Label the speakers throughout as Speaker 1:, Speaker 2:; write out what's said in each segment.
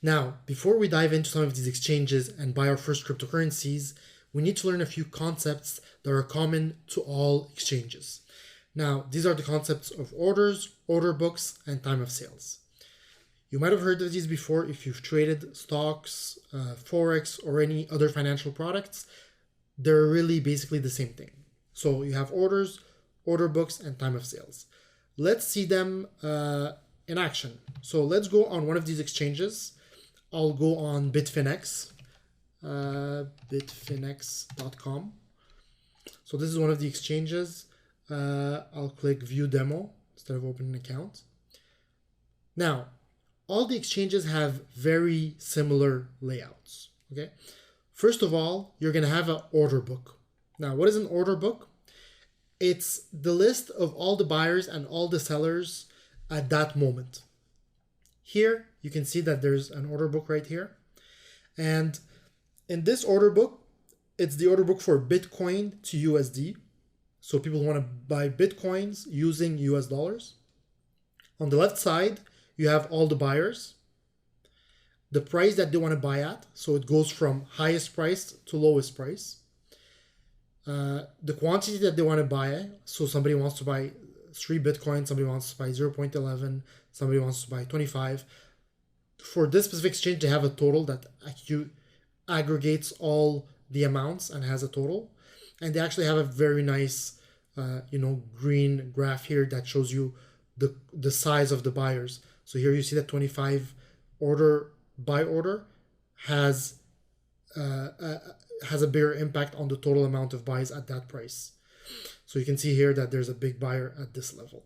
Speaker 1: Now, before we dive into some of these exchanges and buy our first cryptocurrencies, we need to learn a few concepts that are common to all exchanges. Now, these are the concepts of orders, order books, and time of sales. You might have heard of these before if you've traded stocks, Forex, or any other financial products. They're really basically the same thing. So you have orders, order books, and time of sales. Let's see them in action. So let's go on one of these exchanges. I'll go on Bitfinex, bitfinex.com. So this is one of the exchanges. I'll click View Demo instead of open an account. Now, all the exchanges have very similar layouts. Okay. First of all, you're going to have an order book. Now, what is an order book? It's the list of all the buyers and all the sellers at that moment. Here, you can see that there's an order book right here. And in this order book, it's the order book for Bitcoin to USD. So people want to buy Bitcoins using US dollars. On the left side, you have all the buyers, the price that they want to buy at. So it goes from highest price to lowest price. The quantity that they want to buy. So somebody wants to buy 3 Bitcoin, somebody wants to buy 0.11, somebody wants to buy 25. For this specific exchange, they have a total that aggregates all the amounts and has a total. And they actually have a very nice, green graph here that shows you the size of the buyers. So here you see that 25 buy order has a bigger impact on the total amount of buys at that price. So you can see here that there's a big buyer at this level.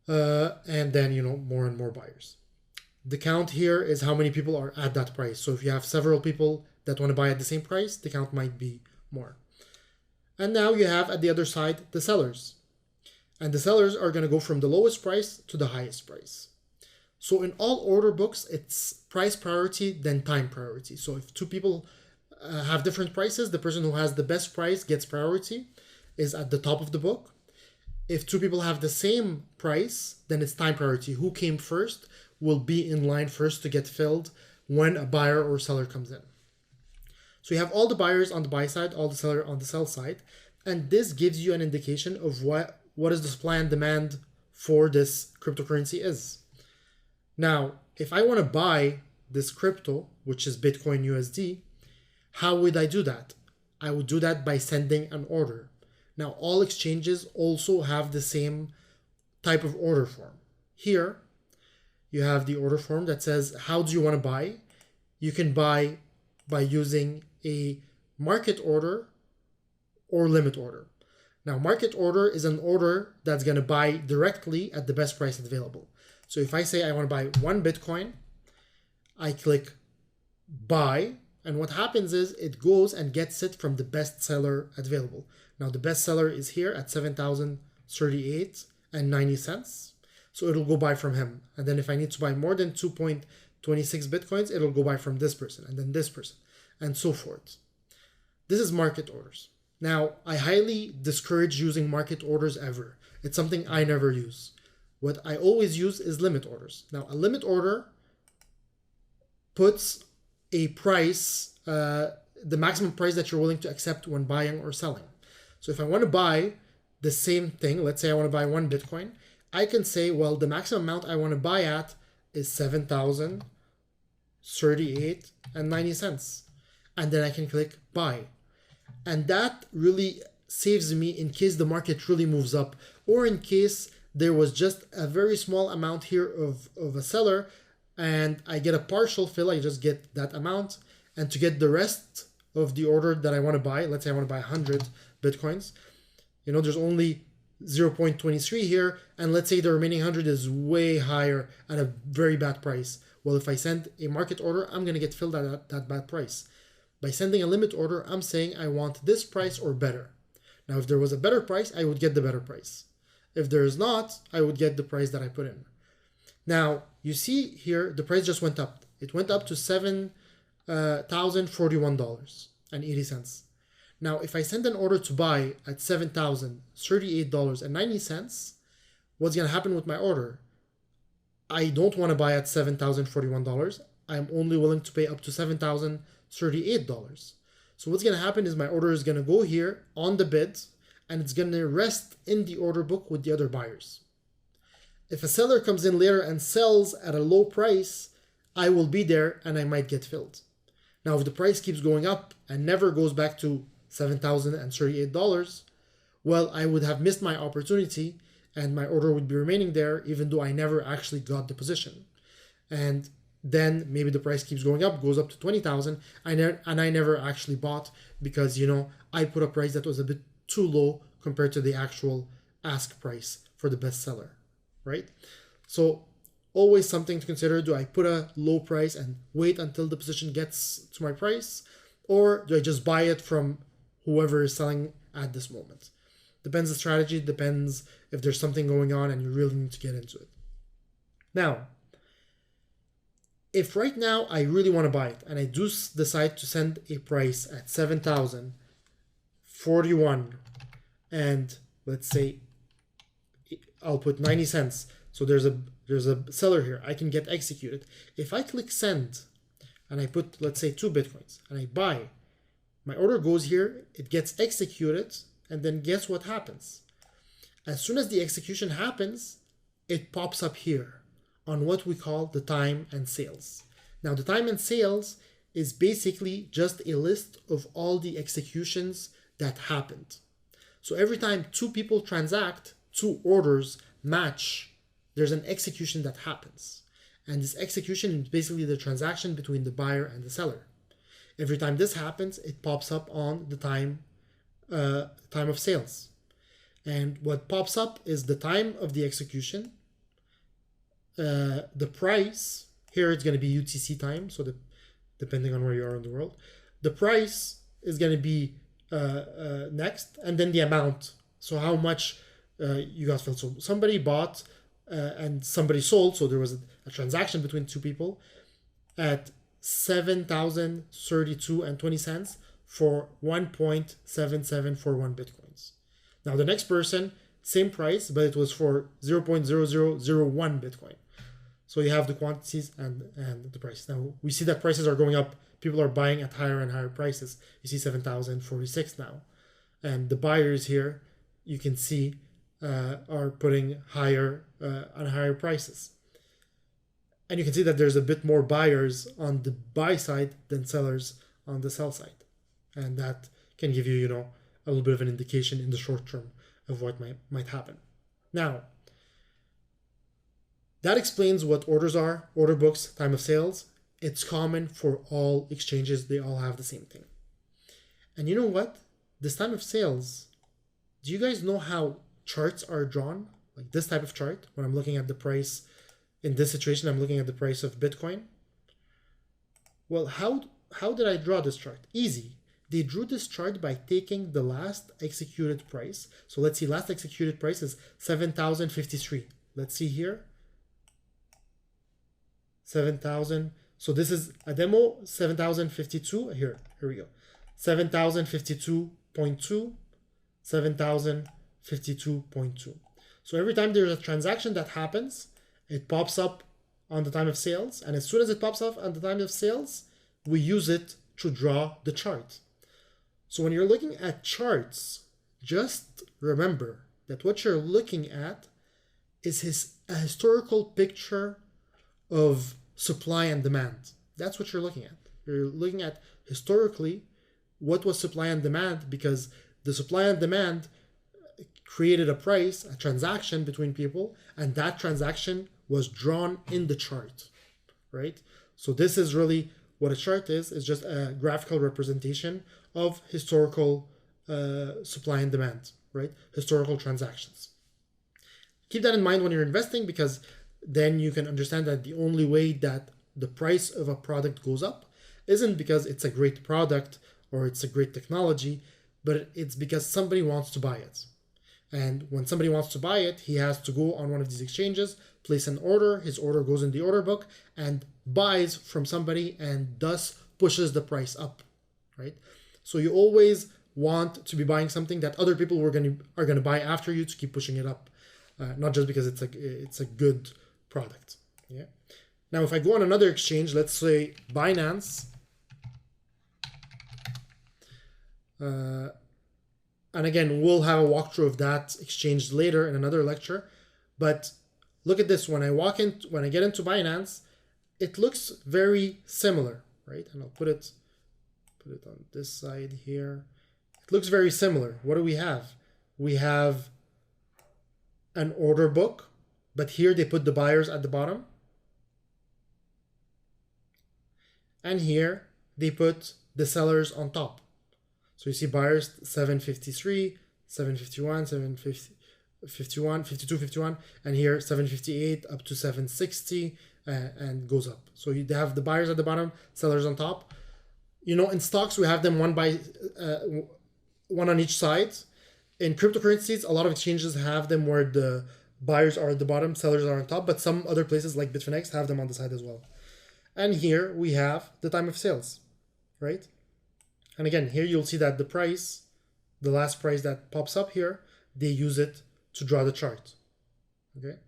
Speaker 1: And then, more and more buyers. The count here is how many people are at that price. So if you have several people that want to buy at the same price, the count might be more. And now you have at the other side the sellers. And the sellers are going to go from the lowest price to the highest price. So in all order books, it's price priority, then time priority. So if two people have different prices, the person who has the best price gets priority, is at the top of the book. If two people have the same price, then it's time priority. Who came first will be in line first to get filled when a buyer or seller comes in. So you have all the buyers on the buy side, all the seller on the sell side, and this gives you an indication of what is the supply and demand for this cryptocurrency is. Now, if I want to buy this crypto, which is Bitcoin USD, how would I do that? I would do that by sending an order. Now, all exchanges also have the same type of order form. Here, you have the order form that says, how do you want to buy? You can buy by using a market order or limit order. Now, market order is an order that's going to buy directly at the best price available. So if I say I want to buy 1 Bitcoin, I click buy, and what happens is it goes and gets it from the best seller available. Now, the best seller is here at $7,038.90. So it'll go buy from him. And then if I need to buy more than 2.26 Bitcoins, it'll go buy from this person and then this person and so forth. This is market orders. Now, I highly discourage using market orders ever. It's something I never use. What I always use is limit orders. Now, a limit order puts a price, the maximum price that you're willing to accept when buying or selling. So if I want to buy the same thing, let's say I want to buy 1 Bitcoin, I can say, well, the maximum amount I want to buy at is $7,038.90. And then I can click buy. And that really saves me in case the market really moves up, or in case there was just a very small amount here of a seller and I get a partial fill, I just get that amount. And to get the rest of the order that I want to buy, let's say I want to buy 100 Bitcoins, there's only 0.23 here, and let's say the remaining 100 is way higher at a very bad price. Well, if I send a market order, I'm going to get filled at that bad price. By sending a limit order, I'm saying I want this price or better. Now, if there was a better price, I would get the better price. If there is not, I would get the price that I put in. Now, you see here, the price just went up. It went up to $7,041.80. Now, if I send an order to buy at $7,038.90, what's going to happen with my order? I don't want to buy at $7,041. I'm only willing to pay up to $7,038. So what's going to happen is my order is going to go here on the bid, and it's going to rest in the order book with the other buyers. If a seller comes in later and sells at a low price, I will be there and I might get filled. Now, if the price keeps going up and never goes back to $7,038, well, I would have missed my opportunity and my order would be remaining there even though I never actually got the position. And then maybe the price keeps going up, goes up to 20,000, and I never actually bought because, I put a price that was a bit too low compared to the actual ask price for the best seller, right? So always something to consider. Do I put a low price and wait until the position gets to my price, or do I just buy it from whoever is selling at this moment? Depends the strategy, depends if there's something going on and you really need to get into it. Now, if right now I really want to buy it and I do decide to send a price at 7,041 and let's say I'll put 90 cents. So there's a seller here. I can get executed. If I click send and I put, let's say, 2 Bitcoins and I buy, my order goes here, it gets executed, and then guess what happens? As soon as the execution happens, it pops up here on what we call the time and sales. Now, the time and sales is basically just a list of all the executions that happened. So every time 2 people transact, 2 orders match, there's an execution that happens. And this execution is basically the transaction between the buyer and the seller. Every time this happens, it pops up on the time of sales. And what pops up is the time of the execution, the price. Here it's going to be UTC time, so depending on where you are in the world. The price is going to be next, and then the amount. So how much you got filled. So somebody bought and somebody sold, so there was a transaction between 2 people at 7,032.20 cents for 1.7741 Bitcoins. Now the next person, same price, but it was for 0.0001 Bitcoin. So you have the quantities and the price. Now we see that prices are going up. People are buying at higher and higher prices. You see 7,046 now. And the buyers here, you can see, are putting higher on higher prices. And you can see that there's a bit more buyers on the buy side than sellers on the sell side. And that can give you, a little bit of an indication in the short term of what might happen. Now, that explains what orders are, order books, time of sales. It's common for all exchanges. They all have the same thing. And you know what? This time of sales, do you guys know how charts are drawn? Like this type of chart, when I'm looking at the price, in this situation, I'm looking at the price of Bitcoin. Well, how did I draw this chart? Easy. They drew this chart by taking the last executed price. So let's see, last executed price is 7,053. Let's see here. 7,000. So this is a demo, 7,052. Here we go. 7,052.2, 7,052.2. So every time there's a transaction that happens, it pops up on the time of sales. And as soon as it pops up on the time of sales, we use it to draw the chart. So when you're looking at charts, just remember that what you're looking at is a historical picture of supply and demand. That's what you're looking at. You're looking at historically what was supply and demand, because the supply and demand created a price, a transaction between people, and that transaction was drawn in the chart, right? So this is really what a chart is. It's just a graphical representation of historical supply and demand, right? Historical transactions. Keep that in mind when you're investing, because then you can understand that the only way that the price of a product goes up isn't because it's a great product or it's a great technology, but it's because somebody wants to buy it. And when somebody wants to buy it, he has to go on one of these exchanges, place an order, his order goes in the order book, and buys from somebody, and thus pushes the price up, right? So you always want to be buying something that other people are going to buy after you to keep pushing it up, not just because it's a good product. Yeah. Now, if I go on another exchange, let's say Binance, and again, we'll have a walkthrough of that exchange later in another lecture. But look at this. When I get into Binance, it looks very similar, right? And I'll put it on this side here. It looks very similar. What do we have? We have an order book, but here they put the buyers at the bottom. And here they put the sellers on top. So you see buyers 753, 751, 751, 52, 51, and here 758 up to 760 and goes up. So you have the buyers at the bottom, sellers on top. You know, in stocks, we have them one on each side. In cryptocurrencies, a lot of exchanges have them where the buyers are at the bottom, sellers are on top, but some other places like Bitfinex have them on the side as well. And here we have the time of sales, right? And again, here you'll see that the price, the last price that pops up here, they use it to draw the chart. Okay,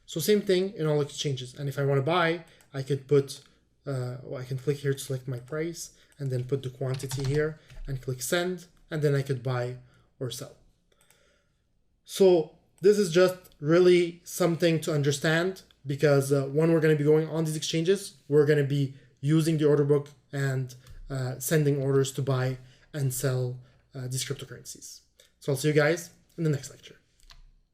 Speaker 1: so same thing in all exchanges. And if I want to buy, I could put, I can click here to select my price and then put the quantity here and click send, and then I could buy or sell. So this is just really something to understand because when we're going to be going on these exchanges, we're going to be using the order book and sending orders to buy and sell these cryptocurrencies. So I'll see you guys in the next lecture.